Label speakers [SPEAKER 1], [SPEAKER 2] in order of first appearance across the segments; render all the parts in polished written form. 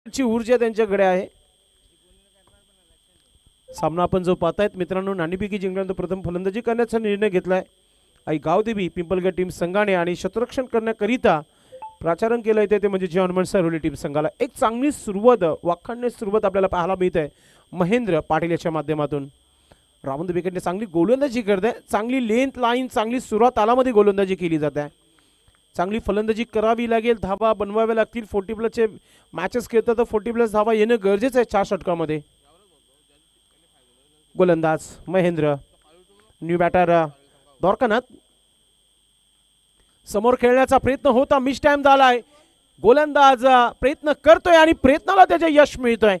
[SPEAKER 1] ची ऊर्जा त्यांच्याकडे आहे. सामना आपण जो पाहतायत मित्रांनो, नाणेफेकी जिंकल्यानंतर प्रथम फलंदाजी करण्याचा निर्णय घेतलाय आई गावदेवी पिंपलगड टीम संघाने आणि क्षेत्ररक्षण करण्याकरिता प्राचारण केलं ते म्हणजे जी हनुमान सरवली टीम संघाला एक चांगली सुरुवात वाखाणणे सुरुवात आपल्याला पाहायला मिळत आहे. महेंद्र पाटील याच्या माध्यमातून रावंत विकेटने चांगली गोलंदाजी करते. चांगली लेंथ लाईन चांगली सुरुवात तालामध्ये गोलंदाजी केली जाते. चांगली फलंदाजी करावी लागेल, धावा बनवाव्या लागतील. 40+ मॅचेस खेळतात तर 40+ धावा येणं गरजेचं आहे 4 षटकामध्ये. गोलंदाज महेंद्र, न्यू बॅटर द्वारकानाथ समोर खेळण्याचा प्रयत्न होता, मिस टाइम झालाय. गोलंदाज प्रयत्न करतोय आणि प्रयत्नाला त्याचे यश मिळतोय.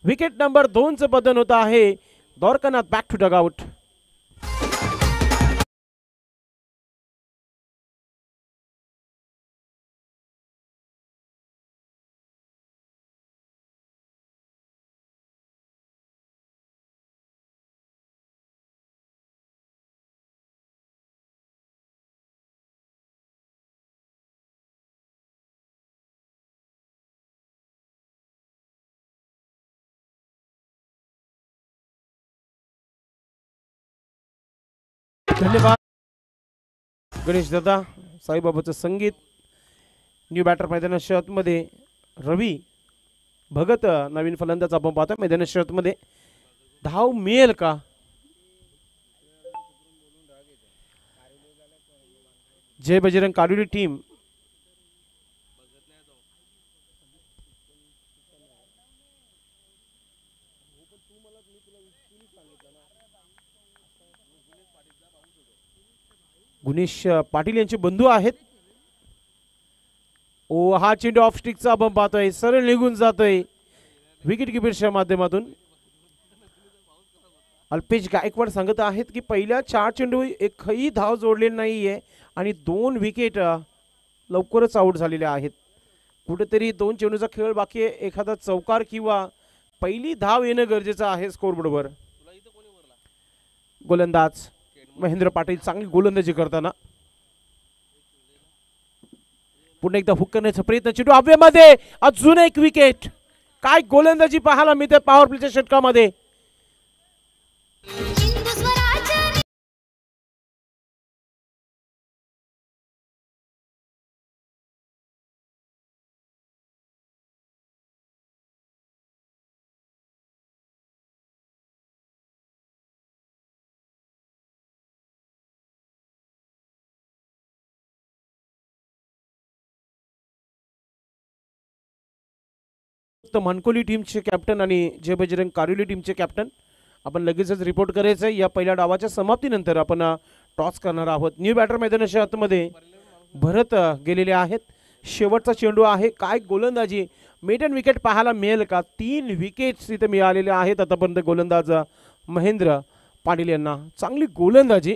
[SPEAKER 1] विकेट नंबर 2चं बदल होत आहे. Dwarkanath back to dugout. धन्यवाद गणेश दादा. साईबाबाचं संगीत. न्यू बॅटर मैदान शर्यतमध्ये रवी भगत नवीन फलंदाज आपण पाहतो. मैदान शर्यतमध्ये धाव मिळेल का? जय बजरंग कारुली टीम गुणेश पाटील यांचे बंधू आहेत. ओ हा चेंडू ऑफ स्टिकचा आपण पाहतोय, सरळ निघून जातोय विकेट किपरच्या माध्यमातून. अल्पेश गायकवाड सांगत आहेत की पहिल्या 4 चेंडू एकही धाव जोडलेली नाहीये आणि 2 विकेट लवकरच आउट झालेल्या आहेत. कुठेतरी 2 चेंडूचा खेळ बाकी आहे. एखादा चौकार किंवा पहिली धाव येणं गरजेचं आहे स्कोरबोर्डवर. गोलंदाज महेंद्र पाटील चांगली गोलंदाजी करताना पुन्हा एकदा हुक करण्याचा प्रयत्न, चेंडू हवेमध्ये, अजून एक विकेट. काय गोलंदाजी पाहायला मिळते पॉवर प्लेच्या षटकामध्ये. मनकोली टीमचे कॅप्टन आणि जय बजरंग कारुली टीमचे कॅप्टन आपण लगेचच रिपोर्ट करायचं आहे. या पहिल्या डावाच्या समाप्तीनंतर आपण टॉस करणार आहोत. न्यू बॅटर मैदानाच्या आतमध्ये भरत गेलेले आहेत. शेवटचा चेंडू आहे. काय गोलंदाजी, मेडन विकेट पाहायला मिळेल का? 3 विकेट्स इथे मिळालेले आहेत आतापर्यंत. गोलंदाज महेंद्र पाटील यांना चांगली गोलंदाजी.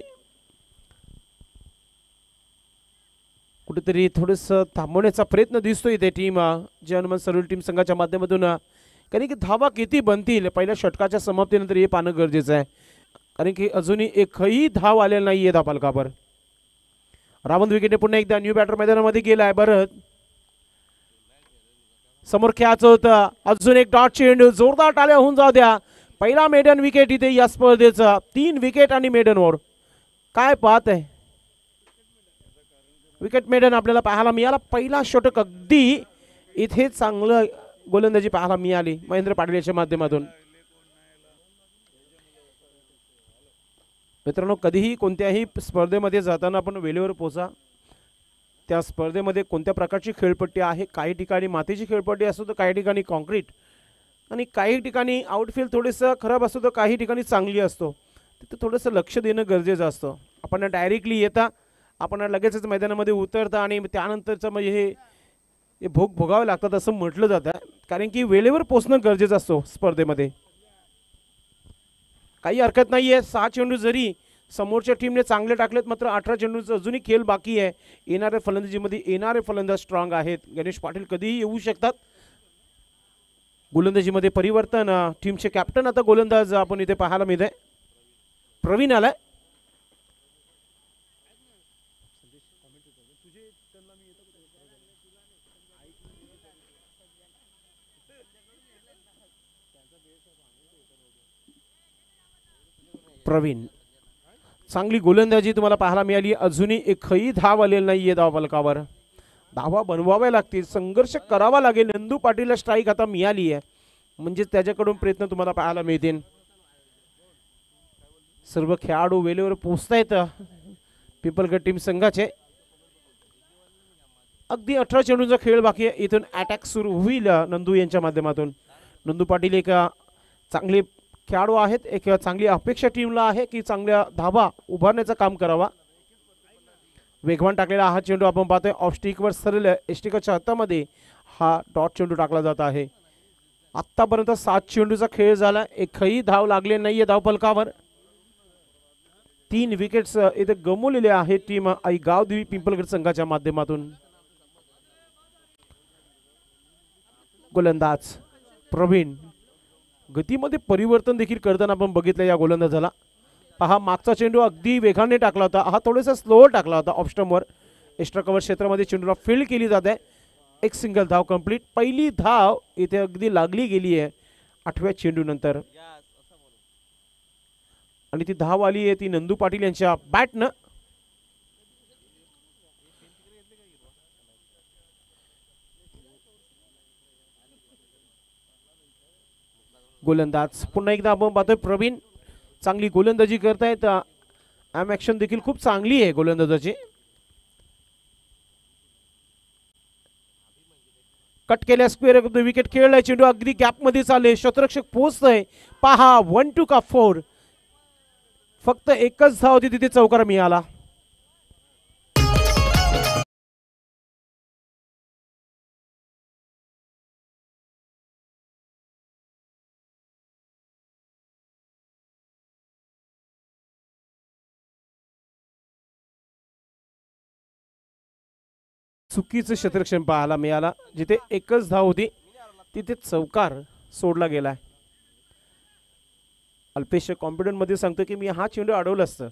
[SPEAKER 1] कुठेतरी थोडंसं थांबवण्याचा प्रयत्न दिसतोय इथे टीम जय हनुमान सरवली टीम संघाच्या माध्यमातून. कारण की धावा किती बनतील पहिल्या षटकाच्या समाप्तीनंतर हे पाहणं गरजेचं आहे. कारण की अजूनही एकही धाव आलेला नाही आहे धापालकावर. रावंत विकेटने पुन्हा एकदा न्यू बॅटर मैदानामध्ये गेलाय. भरत समोर खेळायचं होतं, अजून एक डॉट चेंडू, जोरदार टाळ्या होऊन जाऊ द्या. पहिला मेडन विकेट इथे या स्पर्धेचा. 3 विकेट आणि मेडनवर काय पाहत आहे. विकेट मेडन आपल्याला पाहायला मिळाला. पहिला षटक अगदी इथे चांगलं गोलंदाजी पाहायला मिळाली महेंद्र पाटील यांच्या माध्यमातून. मित्रांनो, कधीही कोणत्याही स्पर्धेमध्ये जाताना आपण वेळेवर पोचा. त्या स्पर्धेमध्ये कोणत्या प्रकारची खेळपट्टी आहे, काही ठिकाणी मातीची खेळपट्टी असतो तर काही ठिकाणी कॉन्क्रीट, आणि काही ठिकाणी आउटफील्ड थोडंसं खराब असतो तर काही ठिकाणी चांगली असतो. तिथे थोडंसं लक्ष देणं गरजेचं असतं. आपण डायरेक्टली येता, आपण लगेचच मैदानामध्ये उतरता आणि त्यानंतरचं म्हणजे हे भोग भोगावे लागतात असं म्हटलं जातं. कारण की वेळेवर पोचणं गरजेचं असतो स्पर्धेमध्ये. काही हरकत नाही आहे. 6 चेंडू जरी समोरच्या टीमने चांगले टाकलेत, मात्र 18 चेंडूचं अजूनही खेळ बाकी आहे. येणाऱ्या फलंदाजीमध्ये येणारे फलंदाज स्ट्रॉंग आहेत. गणेश पाटील कधीही येऊ शकतात. गोलंदाजीमध्ये परिवर्तन. टीमचे कॅप्टन आता गोलंदाज आपण इथे पाहायला मिळते. प्रवीण आलाय. प्रवीण, चांगली गोलंदाजी तुम्हाला पाहायला मिळाली. अजूनही एकही धाव आलेली नाहीये धावफलकावर. धावा बनवाव्या लागतील, संघर्ष करावा लागेल. नंदू पाटीलला स्ट्राईक आता मिळाली आहे, म्हणजे त्याच्याकडून प्रयत्न तुम्हाला पाहायला मिळतील. सर्व खेळाडू वेळेवर पोहोचतायत पिंपळगड टीम संघाचे. अगदी 18 चेंडूंचा खेळ बाकी आहे. इथून अटॅक सुरू होईल नंदू यांच्या माध्यमातून. नंदू पाटील एक चांगले खेळाडू आहेत, एक चांगली अपेक्षा टीमला आहे की चांगल्या धावा उभारण्याचं काम करावा. वेगवान टाकलेला हा चेंडू आपण पाहतोय ऑफ स्टिकवर सरळ एस्टिकाच्या हातामध्ये हा डॉट चेंडू टाकला जात आहे. आत्तापर्यंत 7 चेंडूचा खेळ झाला, एकही धाव लागले नाहीये धावफलकावर. 3 विकेट्स इथे गमावलेले आहेत टीम आई गावदेवी पिंपळगड संघाच्या माध्यमातून. गोलंदाज प्रवीण गतीमध्ये परिवर्तन देखील करताना आपण बघितलं या गोलंदाजाला. पहा, मागचा चेंडू अगदी वेगाने टाकला होता, हा थोडासा स्लो टाकला होता ऑफ स्टंपवर. एक्स्ट्रा कव्हर क्षेत्रामध्ये चेंडूला फील्ड केली जात आहे. एक सिंगल धाव कंप्लीट. पहिली धाव इथे अगदी लागली गेली आहे 8व्या चेंडू नंतर, आणि ती धाव आली आहे ती नंदू पाटील यांच्या बॅटनं. गोलंदाज पुन्हा एकदा आपण पाहतोय प्रवीण चांगली गोलंदाजी करतायत. ॲम ॲक्शन देखील खूप चांगली आहे गोलंदाजाची. कट केल्या स्क्वेअर विकेट खेळलाय. चेंडू अगदी गॅप मध्ये चालले, शतरक्षक पोहोचतोय. पहा 1-2 का 4. फक्त एकच धाव होती, तिथे चौकार मिळाला. चुकीचं क्षेत्ररक्षण पाहायला मिळाला. जिथे एकच धाव होती तिथे चौकार सोडला गेलाय. अल्पेश कॉन्फिडंट मध्ये सांगतो की मी हा चेंडू अडवलं असतं,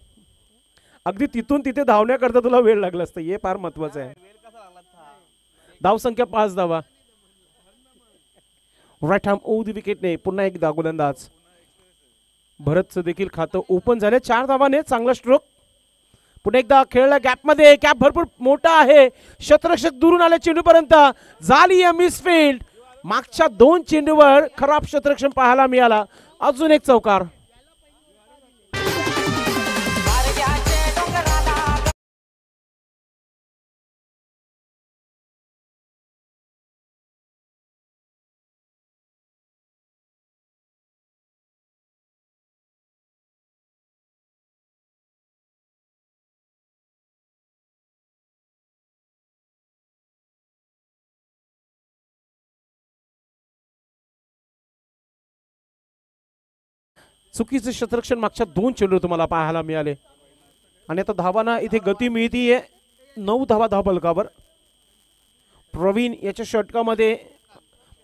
[SPEAKER 1] अगदी तिथून तिथे धावण्याकरता तुला वेळ लागला असतं. हे फार महत्वाचं आहे. धाव संख्या 5 धावा. राईट हॅम ओ दी विकेटने पुन्हा एकदा गोलंदाज भरतचं देखील खातं ओपन झाले. 4 धावाने चांगला स्ट्रोक. पुन्हा एकदा खेळला गॅप मध्ये. गॅप भरपूर मोठा आहे. शतरक्षक दुरून आले चेंडूपर्यंत, झाली आहे मिसफील्ड. मागच्या 2 चेंडूवर खराब शतरक्षण पाहायला मिळाला. अजून एक चौकार. चुकीचे क्षेत्ररक्षण मागच्या 2 चेंडू तुम्हाला पाहायला मिळाले. आणि आता धावांना इथे गती मिळतीये. 9 धावा धावफलकावर. प्रवीण याच्या षटकामध्ये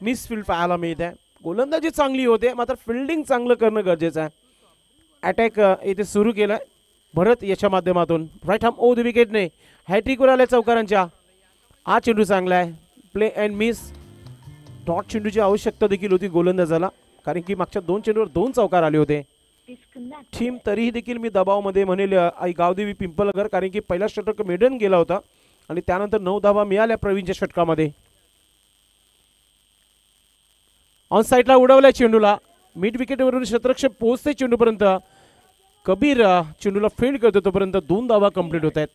[SPEAKER 1] मिसफील्ड पाहायला मिळत आहे. गोलंदाजी चांगली होते, मात्र फिल्डिंग चांगलं करणं गरजेचं आहे. अटॅक इथे सुरू केलाय भरत याच्या माध्यमातून. राईट हॅम ओ द विकेटने हॅट्रिकवर आल्या चौकारांच्या. हा चेंडू चांगला आहे. Play and miss. डॉट चेंडूची आवश्यकता देखील होती गोलंदाजाला, कारण की मागच्या 2 चेंडूवर 2 चौकार आले होते. टीम तरीही देखील मी दबावमध्ये म्हणेल आई गावदेवी पिंपळगड, कारण की पहिला षटक मेडन गेला होता आणि त्यानंतर 9 धावा मिळाल्या प्रवीणच्या षटकामध्ये. ऑन साईडला उडवलाय चेंडूला. मिड विकेटवरून शतरक्षक पोहोचते चेंडूपर्यंत. कबीर चेंडूला फील्ड करतो, तोपर्यंत 2 धावा कंप्लीट होत आहेत.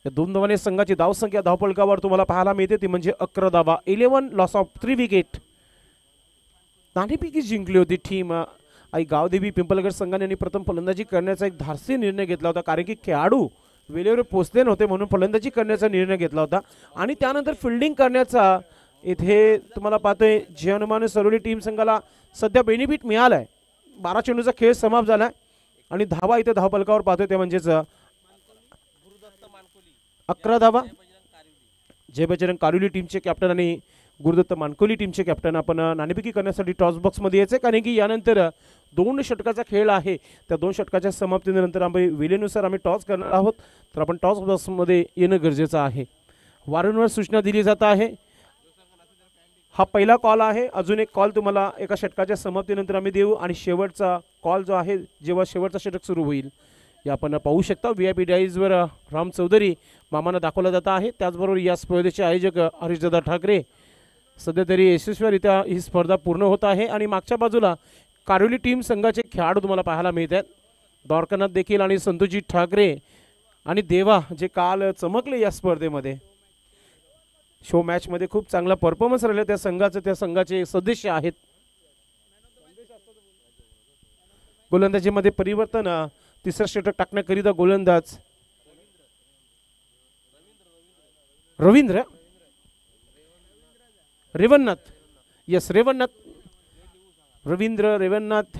[SPEAKER 1] या 2 धावाने संघाची धावसंख्या धावफलकावर तुम्हाला पाहायला मिळते ती म्हणजे 11 धावा. 11 लॉस ऑफ 3 विकेट. नाणेफेकी जिंकली होती टीम आई गावदेवी पिंपळगड संघाने आणि प्रथम फलंदाजी करण्याचा एक धाडसी निर्णय घेतला होता, कारण की खेळाडू वेळेवर पोहोचले नव्हते म्हणून फलंदाजी करण्याचा निर्णय घेतला होता. आणि त्यानंतर फिल्डिंग करण्याचा इथे तुम्हाला पाहतोय जे हनुमान सरोली टीम संघाला सध्या बेनिफिट मिळालाय. 12 चेंडूचा खेळ समाप्त झालाय आणि धावा इथे धावफलकावर पाहतोय ते म्हणजेच 11 धावा. जय बजरंग कारुली टीमचे कॅप्टन आणि गुरुदत्त मानकोली टीमचे कॅप्टन आपण नाणेफेकी करण्यासाठी टॉस बॉक्समध्ये यायचे, कारण की यानंतर 2 षटकाचा खेळ आहे. त्या 2 षटकाच्या समाप्तीनंतर आम्ही वेळेनुसार आम्ही टॉस करणार आहोत, तर आपण टॉस बॉक्समध्ये येणं गरजेचं आहे. वारंवार सूचना दिली जात आहे. हा पहिला कॉल आहे. अजून एक कॉल तुम्हाला एका षटकाच्या समाप्तीनंतर आम्ही देऊ आणि शेवटचा कॉल जो आहे जेव्हा शेवटचा षटक सुरू होईल हे आपण पाहू शकता. VIP डाईजवर राम चौधरी मामांना दाखवला जात आहे. त्याचबरोबर या स्पर्धेचे आयोजक हरीशदादा ठाकरे. सध्या तरी यशस्वीरित्या ही स्पर्धा पूर्ण होत आहे आणि मागच्या बाजूला कारोली टीम संघाचे खेळाडू तुम्हाला पाहायला मिळत आहेत. द्वारकानाथ देखील आणि संतोषजी ठाकरे आणि देवा जे काल चमकले या स्पर्धेमध्ये. शो मॅचमध्ये खूप चांगला परफॉर्मन्स राहिला त्या संघाचे सदस्य आहेत. गोलंदाजीमध्ये परिवर्तन. तिसरा षटक टाकण्याकरिता गोलंदाज रवींद्र रेवन्नाथ. यस रेवन्नाथ. रवींद्र रेवन्नाथ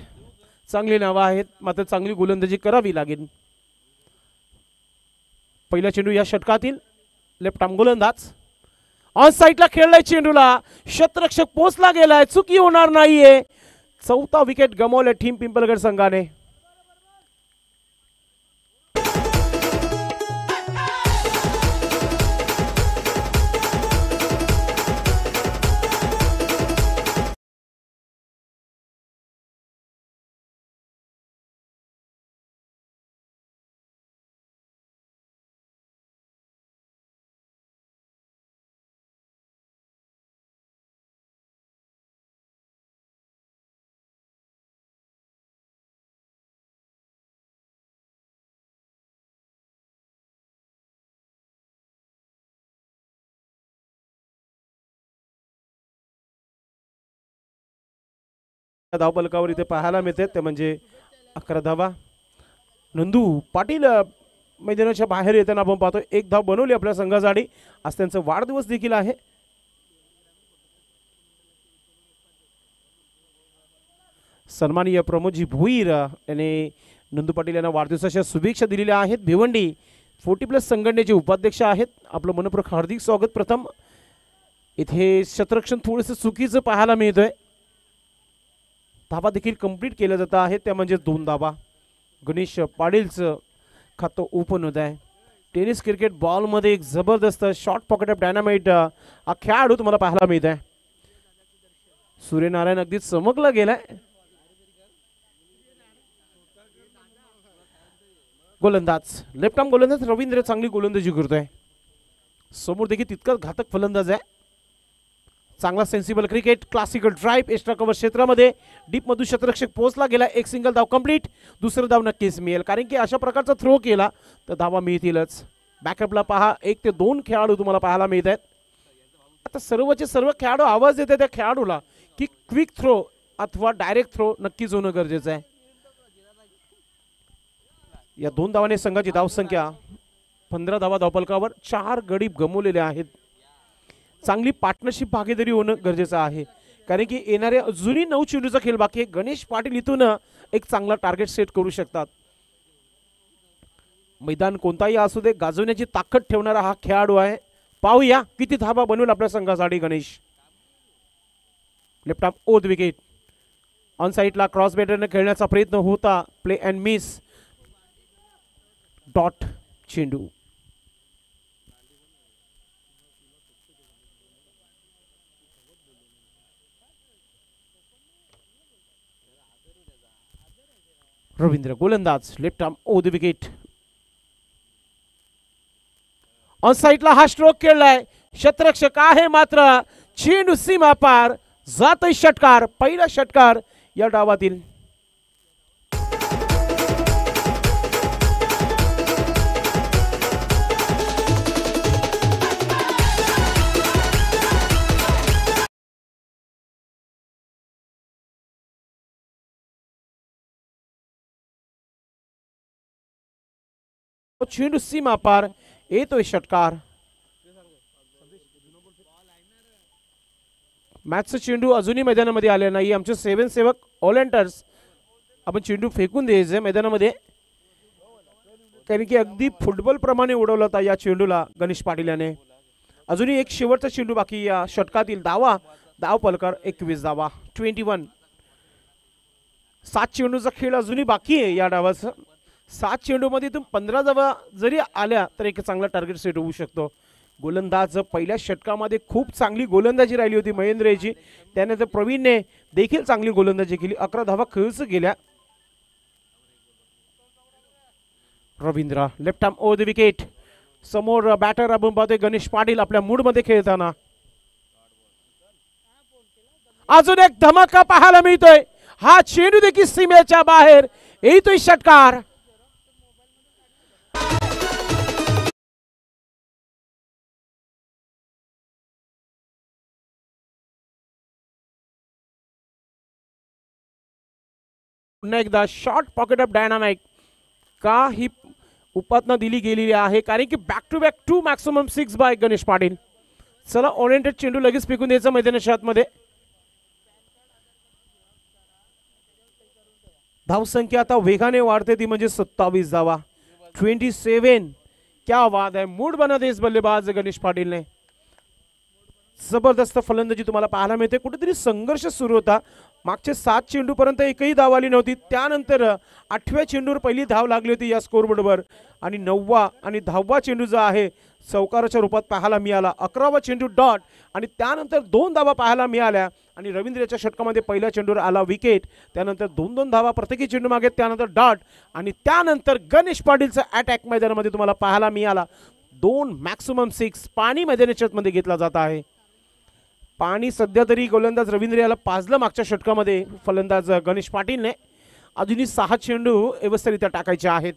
[SPEAKER 1] चांगली नावं आहेत मात्र चांगली गोलंदाजी करावी लागेल. पहिला चेंडू या षटकातील लेफ्ट आर्म गोलंदाज ऑन साईडला खेळलाय. चेंडूला क्षेत्ररक्षक पोचला गेलाय. चुकी होणार नाहीये. चौथा विकेट गमावलाय टीम पिंपलगड संघाने. धावपलकावर इथे पाहायला मिळते ते म्हणजे 11 धावा. नंदू पाटील मैदानाच्या बाहेर येताना आपण पाहतो. एक धाव बनवली आपल्या संघासाठी. आज त्यांचा वाढदिवस देखील आहे. सन्माननीय प्रमोदजी भोईर यांनी नंदू पाटील यांना वाढदिवसाच्या शुभेच्छा दिलेल्या आहेत. भिवंडी 40+ संघटनेचे उपाध्यक्ष आहेत. आपलं मनपूर्वक हार्दिक स्वागत. प्रथम इथे क्षेत्ररक्षण थोडंसं चुकीचं पाहायला मिळतोय. धावा देखील कंप्लीट केलं जात आहे त्या म्हणजे 2 धावा. गणेश पाटीलचं खातं ओपन होत आहे. टेनिस क्रिकेट बॉलमध्ये एक जबरदस्त शॉर्ट पॉकेट ऑफ डायनामाइट हा खेळाडू तुम्हाला पाहायला मिळत आहे. सूर्यनारायण अगदी चमकला गेलाय. गोलंदाज लेफ्ट आर्म गोलंदाज रवींद्र चांगली गोलंदाजी करतोय. समोर देखील तितकाच घातक फलंदाज आहे. चांगला sensible cricket. Classical drive extra cover क्षेत्रामध्ये डीप मधून क्षेत्ररक्षक पोहोचला गेला. एक सिंगल धाव कंप्लीट. दुसरं धाव नक्कीच मिळेल कारण की अशा प्रकारचा थ्रो केला तर धावा मिळतीलच. बॅकअपला पहा 1 ते 2 खेळाडू तुम्हाला पाहायला मिळत आहेत. आता सर्वचे सर्व खेळाडू आवाज देते त्या खेळाडूला की क्विक थ्रो अथवा डायरेक्ट थ्रो नक्कीच होणं गरजेचं आहे. या 2 धावाने संघाची धावसंख्या 15 धावा धावपलकावर. 4 गडी गमावलेले आहेत. चांगली पार्टनरशिप भागीदारी होणं गरजेचं आहे कारण की येणारे अजूनही 9 चेंडूचा खेळ बाकी आहे. गणेश पाटील इथून एक चांगला टार्गेट सेट करू शकतात. मैदान कोणताही असू दे गाजवण्याची ताकद ठेवणारा हा खेळाडू आहे. पाहूया किती धावा बनवेल आपल्या संघासाठी Ganesh. Left arm oath wicket. On साईडला क्रॉस बॅटरने खेळण्याचा प्रयत्न होता. Play and miss. डॉट चेंडू. रवींद्र गोलंदाज left arm oath wicket. On साईडला हा स्ट्रोक खेळलाय. क्षेत्ररक्षक आहे मात्र चेंडू सीमा पार जातोय. षटकार. पहिला षटकार या डावातील. चेंडू सीमा पार येतोय. षटकार. मॅचचा चेंडू अजूनही मैदानामध्ये आले नाही. आमचे 7 सेवक ऑलराउंडर्स आपण चेंडू फेकून द्यायचे मैदानामध्ये कारण की अगदी फुटबॉल प्रमाणे उडवला होता या चेंडूला गणेश पाटील याने. अजूनही एक शेवटचा चेंडू बाकी या षटकातील. धाव पलकर 21 धावा 21. 7 चेंडूचा खेळ अजूनही बाकी आहे या डावाचा. 7 चेंडूमध्ये 15 धावा जरी आल्या तर एक चांगला टार्गेट सेट होऊ शकतो. गोलंदाज पहिल्या षटकामध्ये खूप चांगली गोलंदाजी राहिली होती महेंद्र याची, त्यानंतर प्रवीणने देखील चांगली गोलंदाजी केली, 11 धावा खर्च केल्या. Ravindra left arm over the wicket. समोर बॅटर आपण पाहतोय गणेश पाटील आपल्या मूडमध्ये खेळताना. अजून एक धमाका पाहायला मिळतोय. हा चेंडू देखील सीमेच्या बाहेर येतोय. षटकार. पुन्हा एकदा शॉर्ट पॉकेट ऑफ डायनामिक का ही उपातना दिली गेलेली आहे, कारण की back to back 2 maximum 6 by Ganesh Patil. चला ओरिएंटेड चेंडू लगेच फेकून द्यायचा मैदानाच्या आतमध्ये. धावसंख्या आता वेगाने वाढते, ती म्हणजे 27 धावा. 27. क्या बात आहे. मूड बना दे इस बल्लेबाज गणेश पाटील ने. जबरदस्त फलंदाजी तुम्हाला पाहायला मिळते. कुठेतरी संघर्ष सुरू होता. मागचे 7 चेंडू पर्यंत एकही धाव आली नव्हती. त्यानंतर 8व्या चेंडूवर पहिली धाव लागली होती या स्कोरबोर्डवर, आणि 9वा आणि 10वा चेंडू जो आहे चौकाराच्या रूपात पाहायला मिळाला. 11वा चेंडू डॉट, आणि त्यानंतर 2 धावा पाहायला मिळाल्या. आणि रवींद्रच्या षटकामध्ये पहिल्या चेंडूवर आला विकेट. त्यानंतर 2-2 धावा प्रत्येकी चेंडू मागे, त्यानंतर डॉट, आणि त्यानंतर गणेश पाटीलचा अटॅक मैदानामध्ये तुम्हाला पाहायला मिळाला. 2 मॅक्सिमम 6 पाणी मैदानाच्या आतमध्ये घेतला जात आहे. पाणी सध्या तरी गोलंदाज रवींद्र याला पाजलं मागच्या षटकामध्ये फलंदाज गणेश पाटीलने. अजूनही 6 चेंडू व्यवस्थितरित्या टाकायचे आहेत.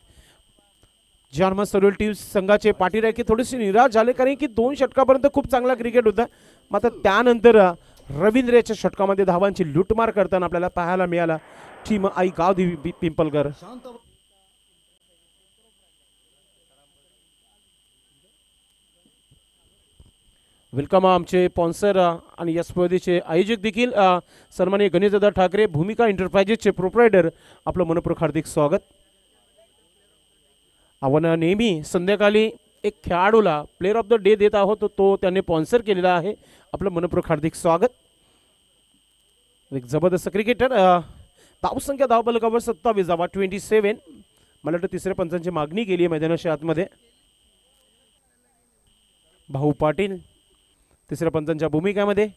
[SPEAKER 1] जर्मन सरोल टीम संघाचे पाटीराखी थोडेसे निराश झाले, कारण की 2 षटकापर्यंत खूप चांगला क्रिकेट होता. मात्र त्यानंतर रवींद्रच्या षटकामध्ये धावांची लुटमार करताना आपल्याला पाहायला मिळाला टीम आई गावदेवी पिंपलकर. वेलकम आमचे स्पॉन्सर आणि या स्पर्धेचे आयोजक देखील सन्माननीय गणेशदादा ठाकरे, भूमिका एंटरप्राइजेसचे प्रोप्रायटर, आपलं मनपूर्वक हार्दिक स्वागत. आपण नेहमी संध्याकाळी एक खेळाडूला प्लेअर ऑफ द डे देत आहोत, तो त्यांनी स्पॉन्सर केलेला आहे. आपलं मनपूर्वक हार्दिक स्वागत. एक जबरदस्त क्रिकेटर. धावसंख्या धावफलकावर 27 धावा. 27. मला वाटतं तिसऱ्या पंचांची मागणी केली आहे मैदानाच्या आतमध्ये. भाऊ पाटील तिसऱ्या पंचांच्या भूमिकेमध्ये.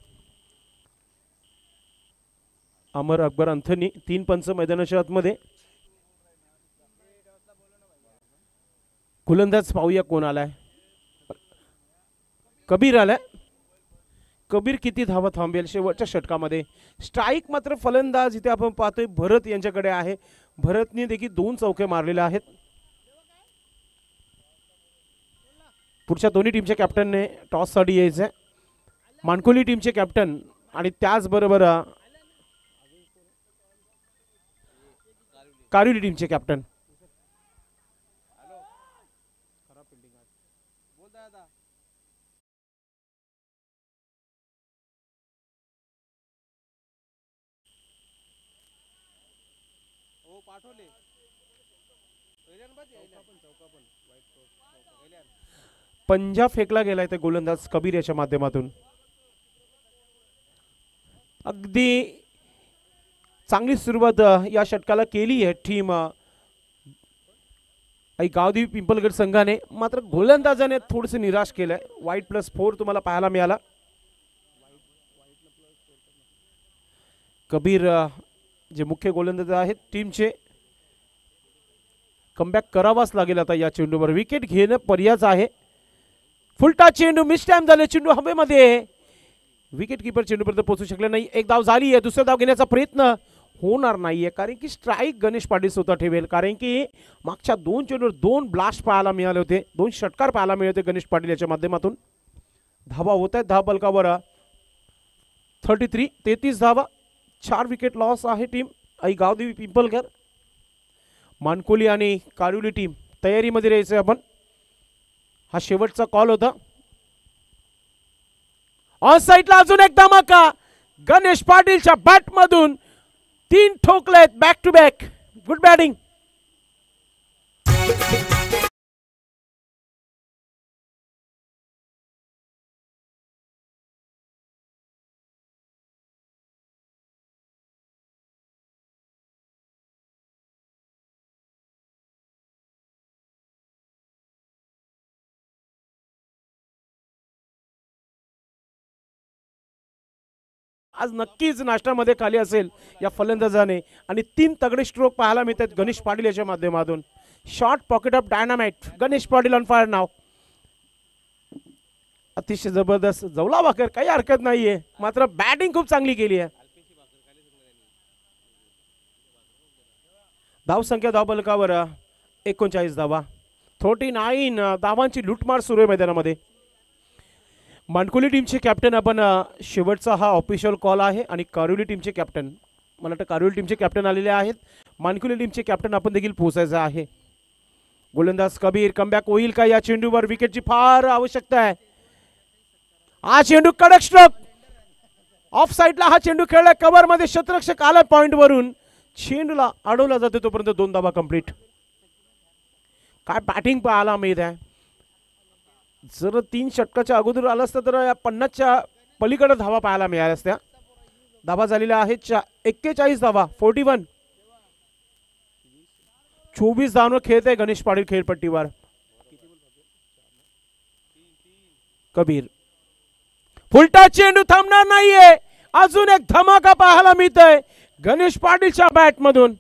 [SPEAKER 1] अमर अकबर अंथनी 3 पंच मैदानाच्या आतमध्ये. गोलंदाज पाहूया कोण आलाय. कबीर आलाय. कबीर किती धावा थांबेल शेवटच्या षटकामध्ये. स्ट्राईक मात्र फलंदाज इथे आपण पाहतोय भरत यांच्याकडे आहे. भरतने देखील 2 चौके मारलेले आहेत. पुढच्या दोन्ही टीमच्या कॅप्टनने टॉससाठी यायचं आहे. मानकोली टीमचे कॅप्टन आणि त्याचबरोबर कारिवली टीमचे कॅप्टन. पंजा फेकला गेलाय त्या गोलंदाज कबीर याच्या माध्यमातून. अगदी चांगली सुरुवात या षटकाला केली आहे टीम गावदेवी पिंपलगड संघाने. मात्र गोलंदाजाने थोडेसे निराश केलंय. वाईट +4 तुम्हाला पाहायला मिळाला. कबीर जे मुख्य गोलंदाज आहेत टीमचे, कमबॅक करावाच लागेल आता या चेंडूवर. विकेट घेणं पर्यायच आहे. फुलटा चेंडू, मिस टाइम झाले. चेंडू हवेमध्ये. विकेट किपर चेंडूपर्यंत पोहोचू शकले नाही. एक धाव झाली आहे. दुसरा धाव घेण्याचा प्रयत्न होणार नाहीये, कारण की स्ट्राईक गणेश पाटील स्वतः ठेवेल. कारण की मागच्या 2 चेंडूवर 2 ब्लास्ट पाहायला मिळाले होते, 2 षटकार पाहायला मिळाले होते गणेश पाटील याच्या माध्यमातून. धावा होत आहेत धाव बलकावर 33 धावा. 4 विकेट लॉस आहे टीम आई गावदेवी पिंपलकर. मानकोली आणि कारिवली टीम तयारीमध्ये राहायचं आपण. हा शेवटचा कॉल होता. ऑन साइडला अजून एक धमाका. गणेश पाटीलच्या बॅटमधून 3 ठोकलेत back to back. Good batting. आज नक्कीच नाश्त्यामध्ये खाली असेल या फलंदाजाने आणि 3 तगडे स्ट्रोक पाहायला मिळतात गणेश पाटील याच्या माध्यमातून. Short pocket of dynamite Ganesh Patil on fire नाव. अतिशय जबरदस्त जवला भाकर काही हरकत नाहीये, मात्र बॅटिंग खूप चांगली केली आहे. धावसंख्या धावफलकावर 39 धावा. 39 धावांची लुटमार सुरू आहे मैदानामध्ये. मानकुली टीमचे कॅप्टन आपण शेवटचा हा ऑफिशियल कॉल आहे आणि कारोली टीमचे कॅप्टन मला वाटतं कारोली टीमचे कॅप्टन आलेले आहेत. मानकुली टीमचे कॅप्टन आपण देखील पोहोचायचं आहे. गोलंदाज कबीर कमबॅक होईल का या चेंडूवर? विकेटची फार आवश्यकता आहे. हा चेंडू कडक स्ट्रोक ऑफ साइडला हा चेंडू खेळला कव्हर मध्ये. शतरक्षक आला पॉइंट वरून, चेंडूला अडवला जातो तोपर्यंत 2 धावा कंप्लीट. काय बॅटिंग पाहायला मिळत आहे. जर 3 षटकाच्या अगोदर आलं असतं तर या 50च्या पलीकडे धावा पाहायला मिळाल्या असत्या. धावा झालेल्या आहेत 41 धावा. 41 24 धावांवर खेळत आहे गणेश पाटील खेळपट्टीवर. कबीर फुलटा चेंडू थांबणार नाहीये. अजून एक धमाका पाहायला मिळतोय गणेश पाटीलच्या बॅट मधून.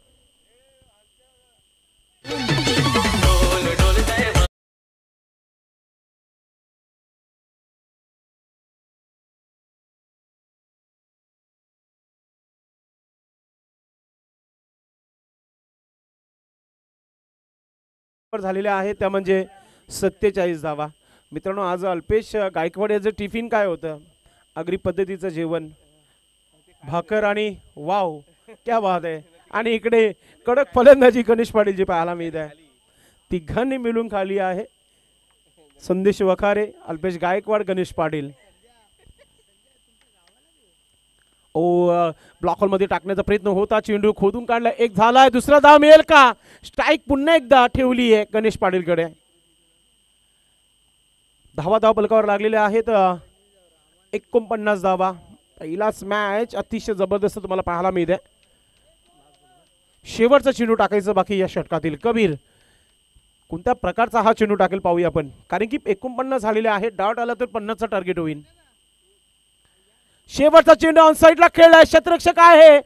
[SPEAKER 1] झालेल्या आहेत त्या म्हणजे 47 धावा. मित्रांनो आज अल्पेश गायकवाड याचं टिफिन काय होतं? आगरी पद्धतीचं जेवण, भाकर आणि वाव क्या बात आहे. आणि इकडे कडक फलंदाजी गणेश पाटील जी पाहायला मिळत आहे. तिघांनी मिळून खाली आहे. संदेश वखारे, अल्पेश गायकवाड, गणेश पाटील. ब्लॉक होल मध्ये टाकण्याचा प्रयत्न होता. चेंडू खोदून काढला. एक झालाय. दुसरा धाव मिळेल का? स्ट्राईक पुन्हा एकदा ठेवली आहे गणेश पाटीलकडे. धावा फलकावर लागलेल्या आहेत 49 धावा. पहिलाच मॅच अतिशय जबरदस्त तुम्हाला पाहायला मिळते. शेवटचा चेंडू टाकायचं बाकी या षटकातील. कबीर कोणत्या प्रकारचा हा चेंडू टाकेल पाहूया आपण, कारण की 49 झालेले आहेत. डाऊट आला तर 50चा टार्गेट होईल. शेवटचा चेंडू ऑन साइडला खेळलाय. शतरक्षक आहे.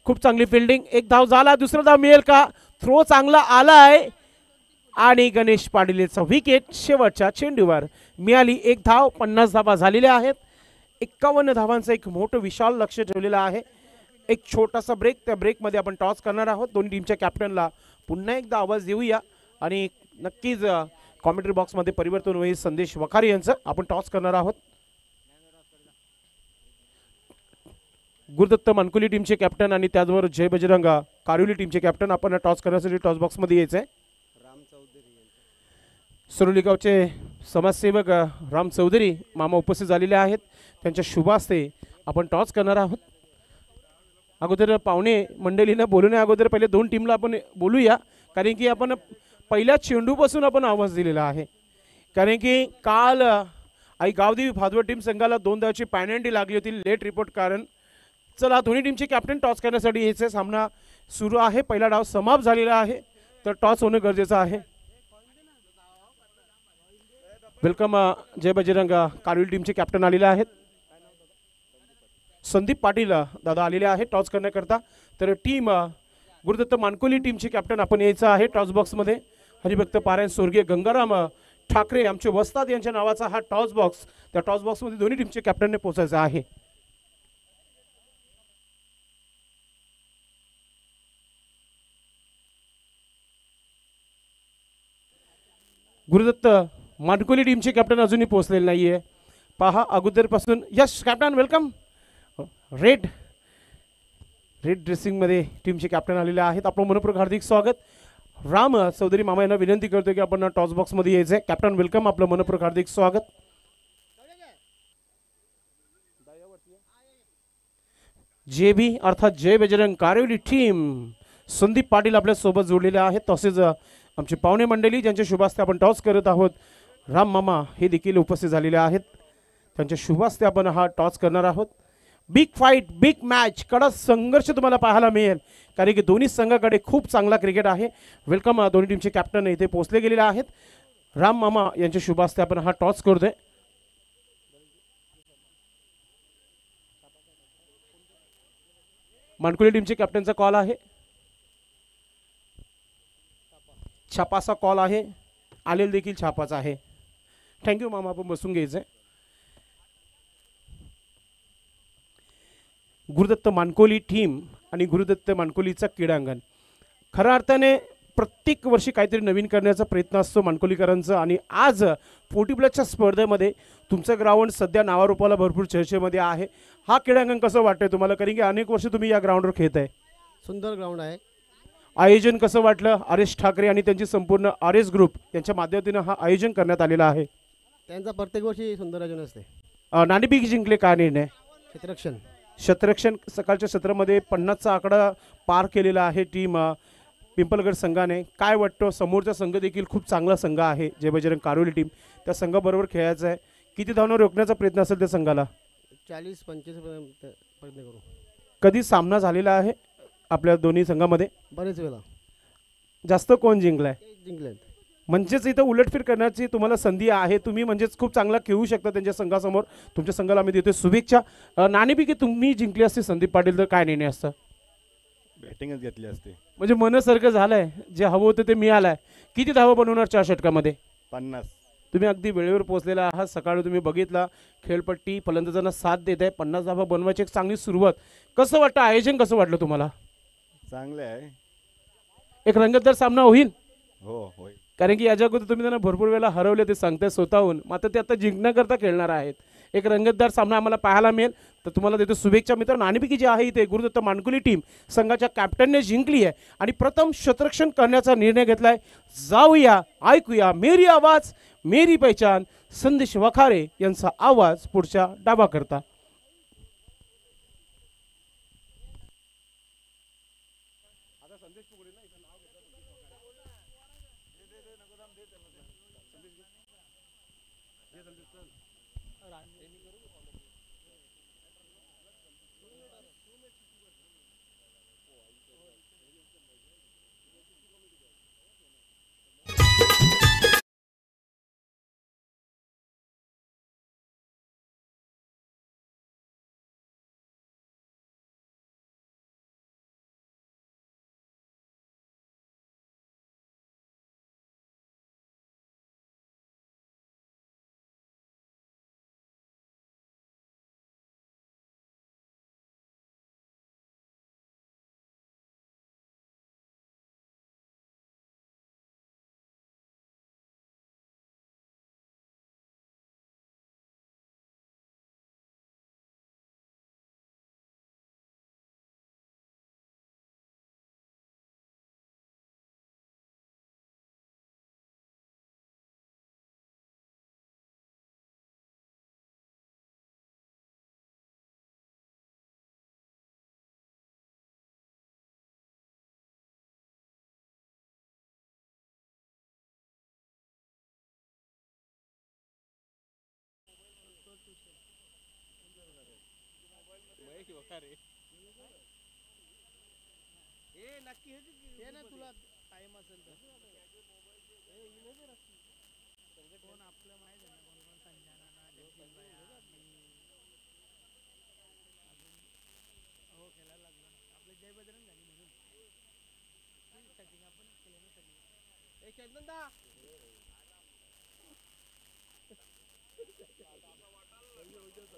[SPEAKER 1] खूप चांगली फिल्डिंग. एक धाव झाला. दुसरा धाव मिळेल का? थ्रो चांगला आलाय आणि गणेश पाटीलचा विकेट शेवटच्या चेंडूवर मिळाली. एक धाव. 50 धावा झालेल्या आहेत. 51 धावांचं एक मोठं विशाल लक्ष ठेवलेलं आहे. एक छोटासा ब्रेक. त्या ब्रेकमध्ये आपण टॉस करणार आहोत. दोन्ही टीमच्या कॅप्टनला पुन्हा एकदा आवाज देऊया आणि नक्कीच कॉमेंट्री बॉक्समध्ये परिवर्तन होईल. संदेश वखारी यांचं आपण टॉस करणार आहोत. गुरुदत्त मानकुली टीमचे कॅप्टन आणि त्याचबरोबर जय बजरंग कारोली टीमचे कॅप्टन आपण टॉस करण्यासाठी टॉस बॉक्समध्ये यायचं आहे. सरोली गावचे समाजसेवक राम चौधरी मामा उपस्थित झालेले आहेत. त्यांच्या शुभ हस्ते आपण टॉस करणार आहोत. अगोदर पाहुणे मंडळींना बोलवण्या अगोदर पहिले 2 टीमला आपण बोलूया, कारण की आपण पहिल्या चेंडूपासून आपण आवाज दिलेला आहे. कारण की काल आई गावदेवी भादवड टीम संघाला 2 धावाची पॅनल्टी लागली होती लेट रिपोर्ट कारण. चला दोन्ही टीमचे कॅप्टन टॉस करण्यासाठी यायचे. सामना सुरू आहे. पहिला डाव समाप्त झालेला आहे तर टॉस होणं गरजेचं आहे. वेलकम जय बजरंग कारोली टीमचे कॅप्टन आलेले आहेत. संदीप पाटील दादा आलेले आहेत टॉस करण्याकरता. तर टीम गुरुदत्त मानकोली टीमचे कॅप्टन आपण यायचं आहे टॉस बॉक्समध्ये. हरिभक्त पारायण स्वर्गीय गंगाराम ठाकरे आमचे वस्ताद यांच्या नावाचा हा टॉस बॉक्स. त्या टॉस बॉक्समध्ये दोन्ही टीमचे कॅप्टनने पोहोचायचं आहे. गुरुदत्त मानकोली टीमचे कॅप्टन अजूनही पोहोचलेले नाहीये. पहा अगोदरपासून. Yes captain welcome. रेड ड्रेसिंगमध्ये टीमचे कॅप्टन आलेले आहेत. आपलं मनपूर्वक हार्दिक स्वागत. राम चौधरी मामा यांना विनंती करतो की आपण टॉस बॉक्समध्ये यायचं. Captain welcome. आपलं मनपूर्वक हार्दिक स्वागत. JB अर्थात जय बजरंग कारोली टीम संदीप पाटील आपल्या सोबत जोडलेले आहेत. तसेच आमचे पाहुणे मंडळी ज्यांच्या शुभास्ते आपण टॉस करत आहोत राम मामा हे देखील उपस्थित झालेले आहेत. त्यांच्या शुभास्ते आपण हा टॉस करणार आहोत. बिग फाईट बिग मॅच कडक संघर्ष तुम्हाला पाहायला मिळेल, कारण की दोन्ही संघाकडे खूप चांगला क्रिकेट आहे. वेलकम दोन्ही टीमचे कॅप्टन इथे पोहोचले गेलेले आहेत. राम मामा यांच्या शुभास्ते आपण हा टॉस करतोय. मानकुली टीमचे कॅप्टनचा कॉल आहे, छापाचा कॉल आहे, आलेल देखील छापाचा आहे. थँक्यू मामा, आपण बसून घ्यायचं आहे. गुरुदत्त मानकोली टीम आणि गुरुदत्त मानकोलीचा क्रीडांगण खऱ्या अर्थाने प्रत्येक वर्षी काहीतरी नवीन करण्याचा प्रयत्न असतो मानकोलीकरांचा. आणि आज 40+ स्पर्धेमध्ये तुमचं ग्राउंड सध्या नावारूपाला भरपूर चर्चेमध्ये आहे. हा क्रीडांगण कसं वाटतंय तुम्हाला, कारण की अनेक वर्ष तुम्ही या ग्राउंडवर खेळत आहे?
[SPEAKER 2] सुंदर ग्राउंड आहे.
[SPEAKER 1] आयोजन कसं वाटलं? आर.एस. ठाकरे आणि त्यांची संपूर्ण आर.एस. ग्रुप यांच्या माध्यमातून हा आयोजन करण्यात आलेला आहे.
[SPEAKER 2] त्यांचा प्रत्येक वर्षी सुंदर आयोजन असते.
[SPEAKER 1] नाणेफेक जिंकले, काय निर्णय?
[SPEAKER 2] क्षेत्ररक्षण
[SPEAKER 1] सकाळच्या सत्रामध्ये 50चा आकडा पार केलेला आहे टीम पिंपलगड संघाने. काय वाटतं, समोरचा संघ देखील खूप चांगला संघ आहे, जय बजरंग कारोली टीम, त्या संघाबरोबर खेळायचं आहे. किती धावणार रोखण्याचा प्रयत्न असेल त्या संघाला?
[SPEAKER 2] 40-25 प्रयत्न करू.
[SPEAKER 1] कधी सामना झालेला आहे आपल्या दोन्ही संघामध्ये?
[SPEAKER 2] बरेच वेळा.
[SPEAKER 1] जास्त कोण जिंकलाय?
[SPEAKER 2] जिंकले.
[SPEAKER 1] म्हणजेच इथं उलटफेर करण्याची तुम्हाला संधी आहे. तुम्ही म्हणजेच खूप चांगला खेळू शकता त्यांच्या संघासमोर. तुमच्या संघाला आम्ही देतोय शुभेच्छा. नाणेफेकी तुम्ही जिंकली असते संदीप पाटील तर काय निर्णय असतं?
[SPEAKER 3] बॅटिंगच घेतली असते.
[SPEAKER 1] म्हणजे मनासारखं झालंय, जे हवं होतं ते मिळालंय. किती धावा बनवणार 4 षटकामध्ये?
[SPEAKER 3] 50.
[SPEAKER 1] तुम्ही अगदी वेळेवर पोहोचलेला आहात. सकाळी तुम्ही बघितला खेळपट्टी फलंदाजांना साथ देत आहे. 50 धावा बनवायची एक चांगली सुरुवात. कसं वाटतं, आयोजन कसं वाटलं तुम्हाला?
[SPEAKER 3] चांगले आहे.
[SPEAKER 1] एक रंगतदार सामना होईल,
[SPEAKER 3] हो होय.
[SPEAKER 1] कारण की याच्या अगोदर तुम्ही त्यांना भरपूर वेळा हरवले, ते सांगताय स्वतःहून. मात्र ते आता जिंकण्याकरता खेळणार आहेत. एक रंगतदार सामना आम्हाला पाहायला मिळेल. तर तुम्हाला देतो शुभेच्छा मित्र. नाणेफेकी जी आहे इथे गुरुदत्त मानकुली टीम संघाच्या कॅप्टनने जिंकली आहे आणि प्रथम क्षेत्ररक्षण करण्याचा निर्णय घेतलाय. जाऊया, ऐकूया मेरी आवाज मेरी पहचान, संदेश वखारे यांचा आवाज पुढच्या डाबा करता.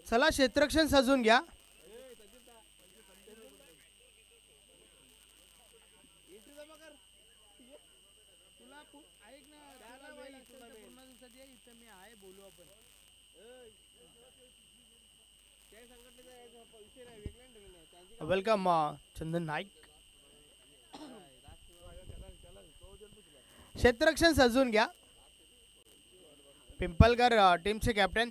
[SPEAKER 2] चला क्षेत्ररक्षण सजून घ्या. वेलकम चंदन नाईक. क्षेत्ररक्षण सजून घ्या. पिंपलगर टीमचे कॅप्टन.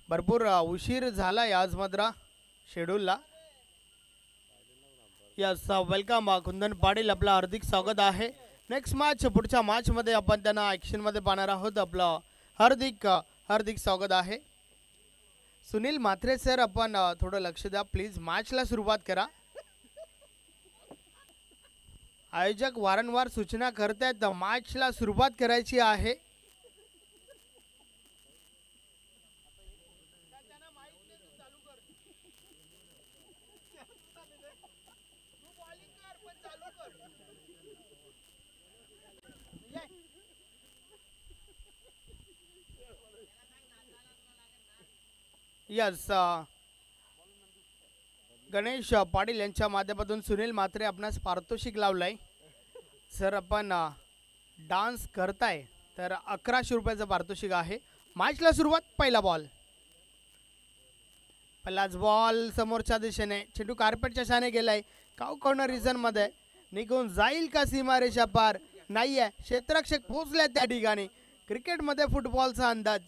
[SPEAKER 2] भरपूर उशीर झाला आज मात्र शेड्यूलला. यस वेलकम कुंदन पाटील, आपलं हार्दिक स्वागत आहे. नेक्स्ट मॅच, पुढच्या मॅचमध्ये आपण त्यांना ॲक्शनमध्ये पाहणार आहोत. आपलं हार्दिक स्वागत आहे. सुनील म्हात्रे सर, आपण थोडं लक्ष द्या प्लीज. मॅचला सुरुवात करा. आयोजक वारंवार सूचना करतात मॅचला सुरुवात करायची आहे. यस गणेश पाटील यांच्या माध्यमातून सुनील म्हात्रे आपणास पारितोषिक लावलंय. जर आपण डान्स करताय तर 1100 रुपयाचं पारितोषिक आहे. मॅचला सुरुवात. पहिला बॉल. पहिलाच बॉल समोरच्या दिशेने. चेंडू कार्पेटच्या शाने गेलाय. काव कॉर्नर रिझन मध्ये निघून जाईल का सीमारेषा पार? नाहीये. क्षेत्ररक्षक पोहोचले त्या ठिकाणी. क्रिकेटमध्ये फुटबॉलचा अंदाज.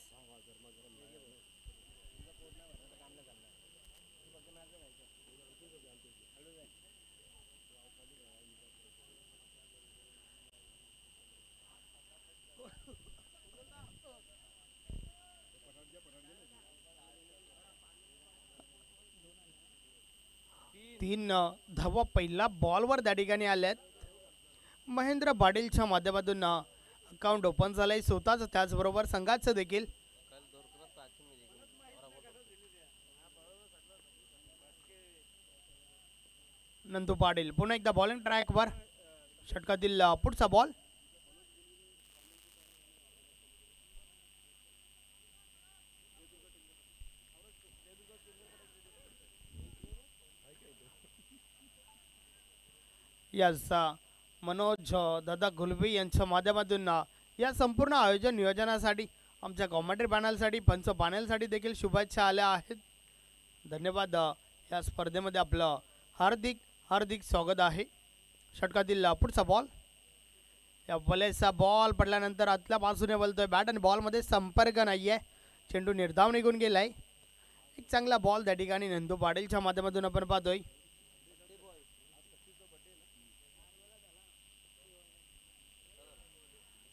[SPEAKER 2] तीन धावा पहिला बॉलवर त्या ठिकाणी आल्यात. महेंद्र पाटीलच्या माध्यमातून अकाउंट ओपन झालंय स्वतःच, त्याचबरोबर संघाचं देखील. नंदू पाटील पुन्हा एकदा बॉलिंग ट्रॅकवर. षटकातील पुढचा बॉल. यस मनोज दादा गुलबी यांच्या माध्यमातून या संपूर्ण आयोजन नियोजनासाठी आमच्या कॉमेंट्री पॅनलसाठी पंच पॅनलसाठी देखील शुभेच्छा आल्या आहेत. धन्यवाद. या स्पर्धेमध्ये आपलं हार्दिक हार्दिक स्वागत आहे. षटकातील पुढचा बॉल. या बॉलेचा बॉल पडल्यानंतर आतल्या बाजूने बोलतोय. बॅट आणि बॉलमध्ये संपर्क नाही आहे. चेंडू निर्धाव निघून गेलाय. एक चांगला बॉल त्या ठिकाणी नंदू पाटीलच्या माध्यमातून आपण पाहतोय.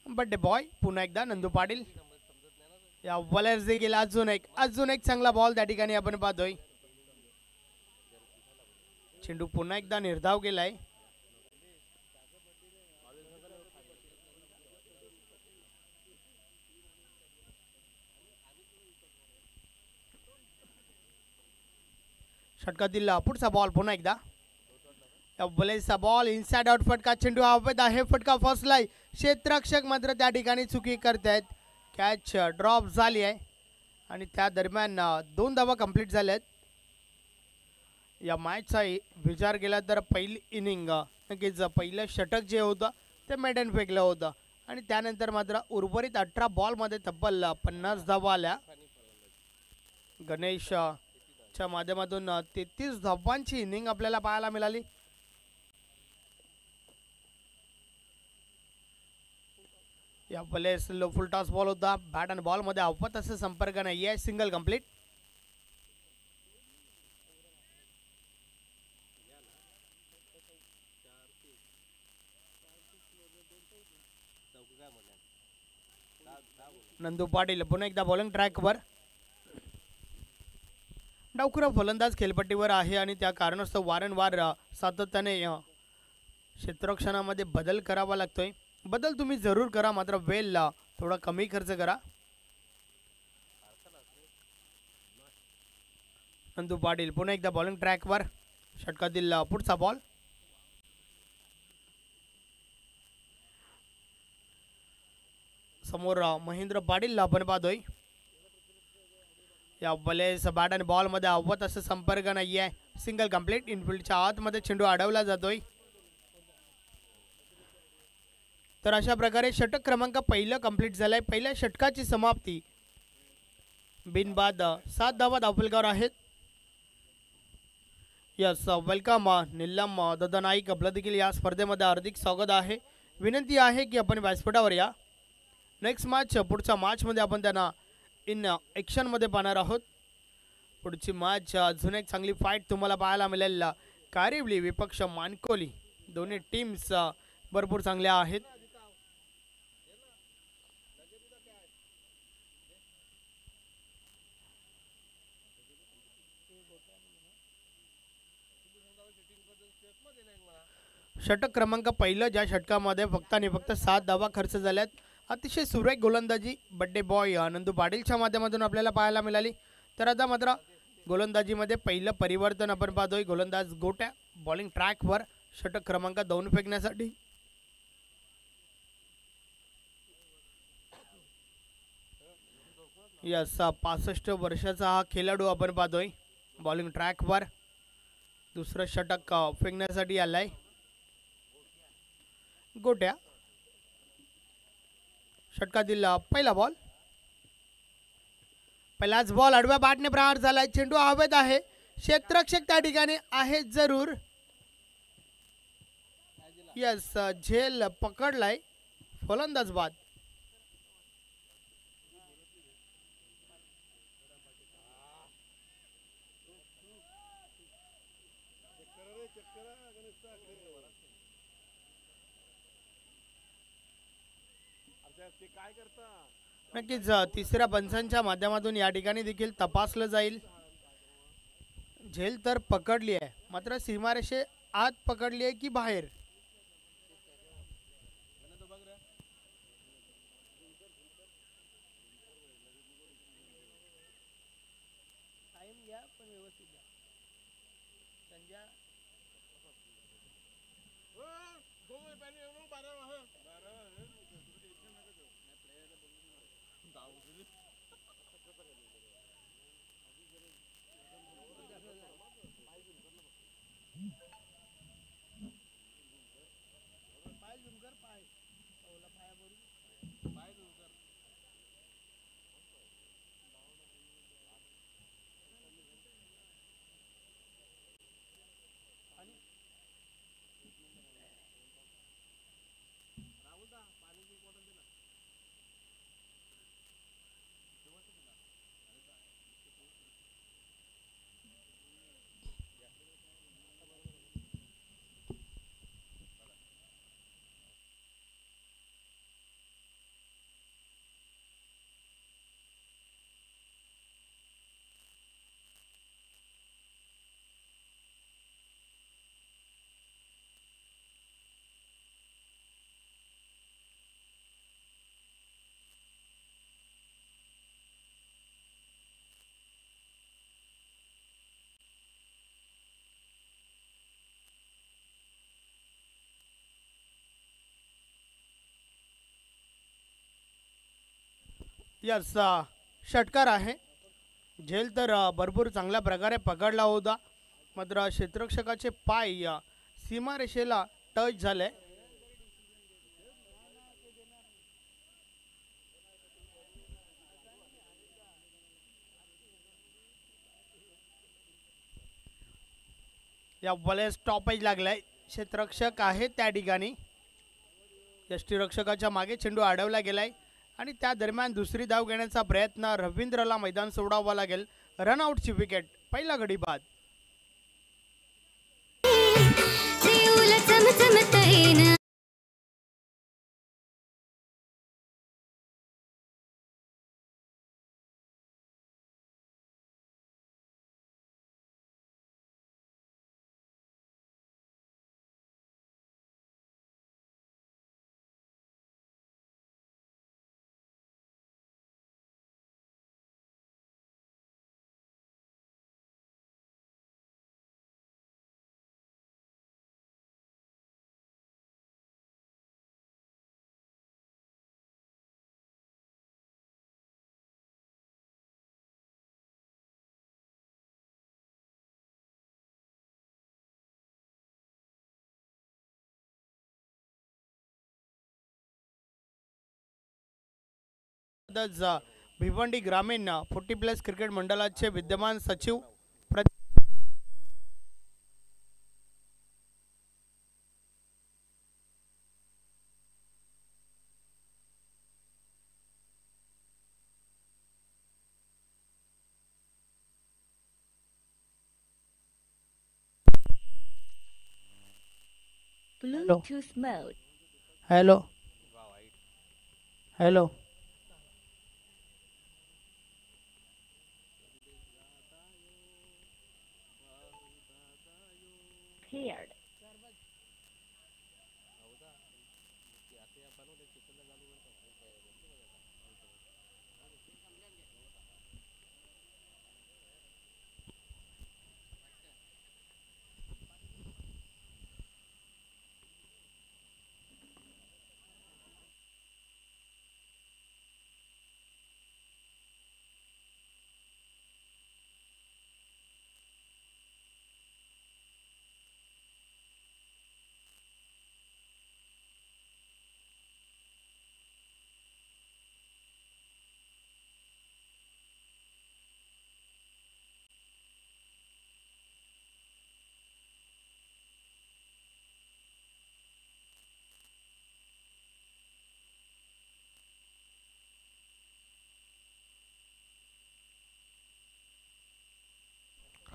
[SPEAKER 2] बड्डे बॉय पुन्हा एकदा नंदू पाटील. या बॉलर्स देखील अजून एक चांगला बॉल त्या ठिकाणी आपण पाहतोय. चेंडू पुन्हा एकदा निर्धाव गेलाय. षटकातील पुढचा बॉल पुन्हा एकदा. बॉलेचा बॉल इनसाइड आउट. फटका. चेंडू हवेत आहे. फटका फसलाय. क्षेत्ररक्षक मात्र त्या ठिकाणी चुकी करतायत. कॅच ड्रॉप झाली आहे आणि त्या दरम्यान 2 धावा कंप्लीट झाल्यात. या मॅचचा विचार केला तर पहिली इनिंग नक्कीच पहिलं षटक जे होतं ते मेडन फेकलं होतं आणि त्यानंतर मात्र उर्वरित 18 बॉलमध्ये तब्बल 50 धावा आल्या. गणेशच्या माध्यमातून 33 धावांची इनिंग आपल्याला पाहायला मिळाली. या बॉलेस लो फुल टॉस बॉल होता. बॅट आणि बॉलमध्ये अवपत असं संपर्क नाही आहे. Single complete. नंदू पाटील पुन्हा एकदा बॉलिंग ट्रॅकवर. डावखुरा फलंदाज खेळपट्टीवर आहे आणि त्या कारणास्तव वारंवार सातत्याने क्षेत्ररक्षणामध्ये बदल करावा लागतोय. बदल तुम्ही जरूर करा, मात्र वेळ थोडा कमी खर्च करा. नंदू पाटील पुन्हा एकदा बॉलिंग ट्रॅकवर. षटकातील पुढचा बॉल. समोर महेंद्र पाटील आपण पाहतोय. या बॉलेस बॅट आणि बॉलमध्ये अवत असं संपर्क नाही आहे. Single complete. इनफिल्डच्या आतमध्ये चेंडू अडवला जातोय. तर अशा प्रकारे षटक क्रमांक पहिलं कंप्लीट झालंय. पहिल्या षटकाची समाप्ती. बिनबाद 7 धावा धावफलकावर आहेत. यस वेलकम निलम दादा नाईक. आपलं देखील या स्पर्धेमध्ये हार्दिक स्वागत आहे. विनंती आहे की आपण व्यासपीठावर या. नेक्स्ट मॅच पुढच्या मॅचमध्ये आपण त्यांना इन ॲक्शनमध्ये पाहणार आहोत. पुढची मॅच अजून एक चांगली फाईट तुम्हाला पाहायला मिळेल. कारिवली विपक्ष मानकोली. दोन्ही टीम्स भरपूर चांगल्या आहेत. षटक क्रमांक पहिलं, ज्या षटकामध्ये फक्त आणि फक्त 7 धावा खर्च झाल्यात. अतिशय सुरेख गोलंदाजी बड्डे बॉय नंदू पाटीलच्या माध्यमातून आपल्याला पाहायला मिळाली. तर आता मात्र गोलंदाजीमध्ये पहिलं परिवर्तन आपण पाहतोय. गोलंदाज गोट्या बॉलिंग ट्रॅकवर षटक क्रमांक 2 फेकण्यासाठी. यस 65 वर्षाचा हा खेळाडू आपण पाहतोय बॉलिंग ट्रॅकवर दुसरं षटक फेकण्यासाठी आलाय. गोट्या षटकातील पहिला बॉल. पहिलाच बॉल आडव्या बॅटने प्रहार झालाय. चेंडू हवेत आहे. क्षेत्ररक्षक त्या ठिकाणी आहे जरूर. यस झेल पकडलाय. फलंदाज बाद. नक्कीच तिसऱ्या पंचांच्या माध्यमातून या ठिकाणी देखील तपासलं जाईल. झेल तर पकडली आहे मात्र सीमारेषे आत पकडली आहे की बाहेर. यस षटकार आहे. झेल तर भरपूर चांगल्या प्रकारे पकडला होता मात्र क्षेत्ररक्षकाचे पाय सीमारेषेला टच झाले. या बॉलला स्टॉपेज लागलाय. क्षेत्ररक्षक आहे त्या ठिकाणी. यष्टीरक्षकाच्या मागे चेंडू अडवला गेलाय आणि त्या दरम्यान दुसरी धाव घेण्याचा प्रयत्न. रवींद्रला मैदान सोडावं लागेल. रनआउटची विकेट. पहिला गडी बाद. भिवंडी ग्रामीण 40+ क्रिकेट मंडळाचे विद्यमान सचिव
[SPEAKER 4] Bluetooth mode.
[SPEAKER 2] Hello hello
[SPEAKER 4] Paired.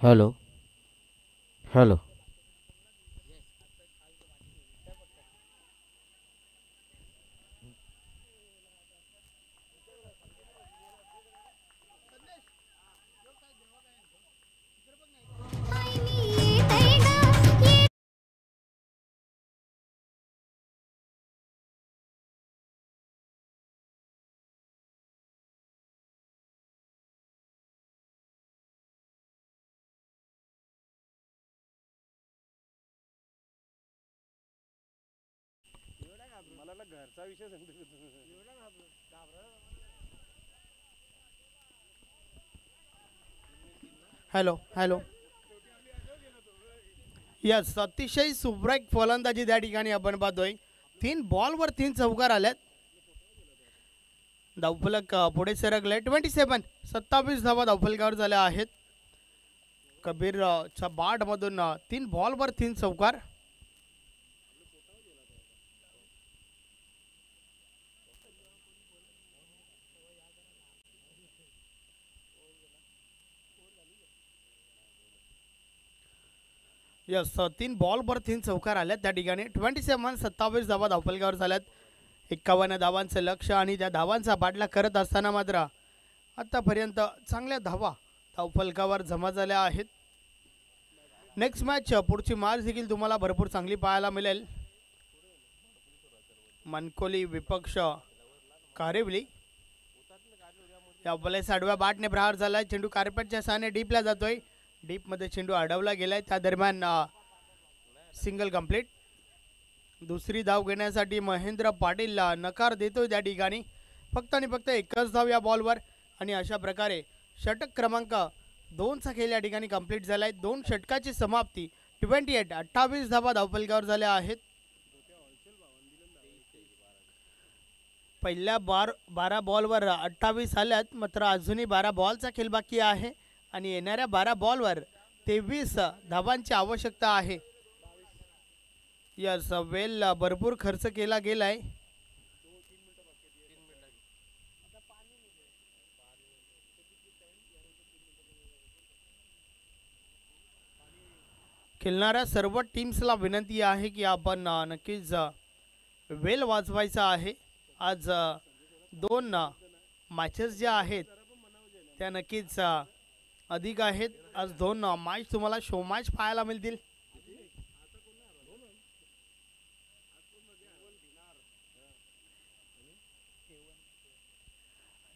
[SPEAKER 5] Hello hello
[SPEAKER 2] hello hello yes, अतिशय सुब्रेक फलंदाजी त्या ठिकाणी आपण पाहतोय. 3 बॉलवर 3 चौकार आल्यात. धावफलक पुढे सरकले. 27 धावा धावफलकावर झाल्या आहेत. कबीरच्या बॅटमधून 3 बॉलवर 3 चौकार. यस, 3 बॉलवर 3 चौकार आल्यात त्या ठिकाणी. 27 धावा धावफलकावर झाल्यात. 51 धावांचं लक्ष आणि त्या धावांचा पाठलाग करत असताना मात्र आतापर्यंत चांगल्या धावा धावफलकावर जमा झाल्या आहेत. नेक्स्ट मॅच पुढची मॅच देखील तुम्हाला भरपूर चांगली पाहायला मिळेल. मनकोली विपक्ष कारेवली. या बॉलेस आडव्या बॅटने प्रहार झालाय. चेंडू कार्पेटच्या सहाय्याने डीपला जातोय. डीपमध्ये चेंडू अडवला गेलाय. त्या दरम्यान सिंगल कंप्लीट. दुसरी धाव घेण्यासाठी महेंद्र पाटील नकार देतोय त्या ठिकाणी. फक्त आणि फक्त एकच धाव या बॉलवर आणि अशा प्रकारे षटक क्रमांक 2चा खेळ या ठिकाणी कंप्लीट झाला आहे. 2 षटकाची समाप्ती. 28 धावा धावफलकावर झाल्या आहेत. पहिल्या 12 बॉलवर 28 आल्यात. मात्र अजूनही 12 बॉलचा खेळ बाकी आहे आणि येणाऱ्या 12 बॉलवर 23 धावांची आवश्यकता आहे. यस, वेल भरपूर खर्च केला गेलाय. खेळणाऱ्या सर्व टीम्सला विनंती आहे की आपण नक्कीच वेल वाजवायचा आहे. आज 2 मॅचेस ज्या आहेत त्या नक्कीच अधिक आहेत. आज 2 मॅच तुम्हाला शो मॅच पाहायला मिळतील.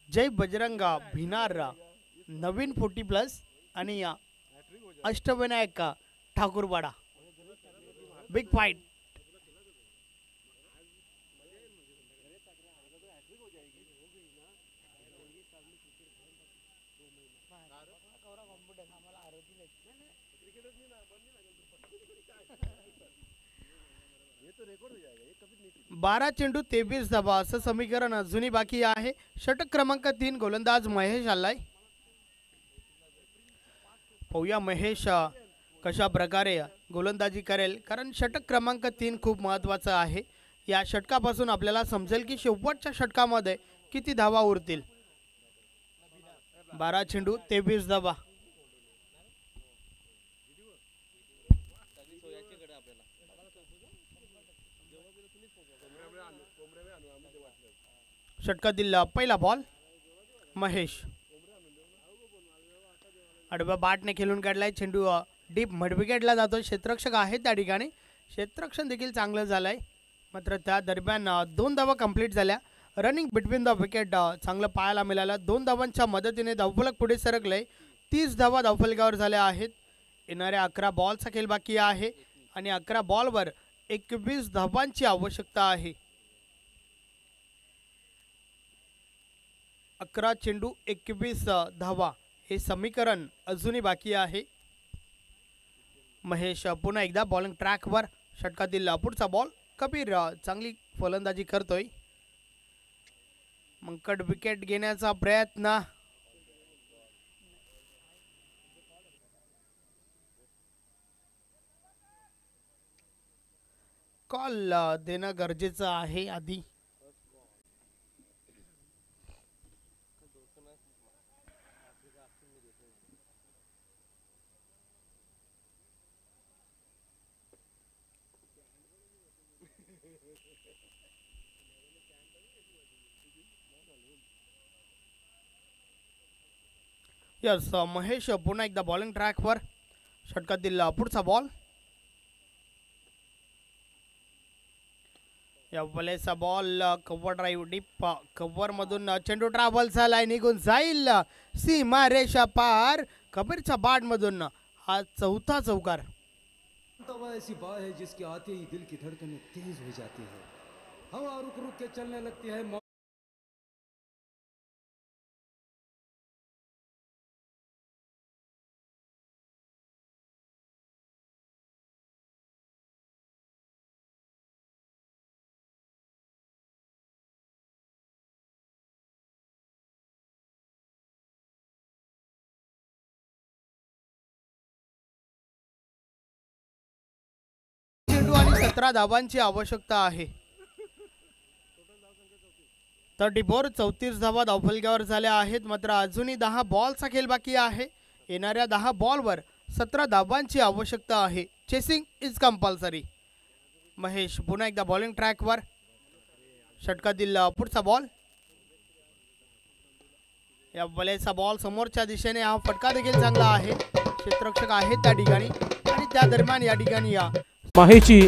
[SPEAKER 2] जय बजरंग भिनार नवीन 40+ आणि अष्टविनायक ठाकूरवाडा बिग फाईट. बारा चेंडू 23 धावा असं समीकरण अजूनही बाकी आहे. षटक क्रमांक 3 गोलंदाज महेश आलाय. पाहूया महेश कशा प्रकारे गोलंदाजी करेल, कारण षटक क्रमांक 3 खूप महत्त्वाचा आहे. या षटकापासून आपल्याला समजेल की शेवटच्या षटकामध्ये किती धावा उरतील. 12 चेंडू 23 धावा. षटकातील पहिला बॉल महेश आडव्या बॅटने खेळून काढलाय. चेंडू डीप मिडविकेटला जातो. क्षेत्ररक्षक आहे त्या ठिकाणी. क्षेत्ररक्षण देखील चांगलं झालंय. मात्र त्या दरम्यान 2 धावा कंप्लीट झाल्या. रनिंग बिटवीन द विकेट चांगलं पाहायला मिळालं. 2 धावांच्या मदतीने धावफलक पुढे सरकलंय. 30 धावा धावफलकावर झाल्या आहेत. येणाऱ्या 11 बॉलचा खेळ बाकी आहे आणि 11 बॉलवर 21 धावांची आवश्यकता आहे. 11 चेंडू 21 धावा हे समीकरण अजूनही बाकी आहे. महेश पुन्हा एकदा बॉलिंग ट्रॅकवर. षटकातील पुढचा बॉल. कबीर चांगली फलंदाजी करतोय. मंकड विकेट घेण्याचा प्रयत्न. कॉल देणं गरजेचं आहे आधी. यस महेश पुन्हा एकदा बॉलिंग ट्रॅकवर. षटकातील पुढचा बॉल. या बॉलेचा ball cover drive deep cover मधून चेंडू ट्रॅव्हल झालाय, निघून जाईल सीमा रेषा पार. कबीरच्या बाद मधून हा चौथा चौकार.
[SPEAKER 6] तवा ऐसी बात है जिसके आते ही दिल की धड़कनें तेज हो जाती है, हवा रुक रुक के चलने लगती है.
[SPEAKER 2] चेंडू आणि 17 धावांची आवश्यकता आहे. 34 34 धावा धावफलकावर झाल्या आहेत. मात्र अजूनही 10 बॉलचा खेळ बाकी आहे. येणाऱ्या 10 बॉलवर 17 धावांची आवश्यकता आहे. Chasing is compulsory. महेश पुन्हा एकदा बॉलिंग ट्रॅकवर. षटकातील पुढचा बॉल. या बॉलेचा बॉल समोरच्या दिशेने. हा फटका देखील चांगला आहे. क्षेत्ररक्षक आहेत त्या ठिकाणी आणि त्या दरम्यान या ठिकाणी
[SPEAKER 1] माहेची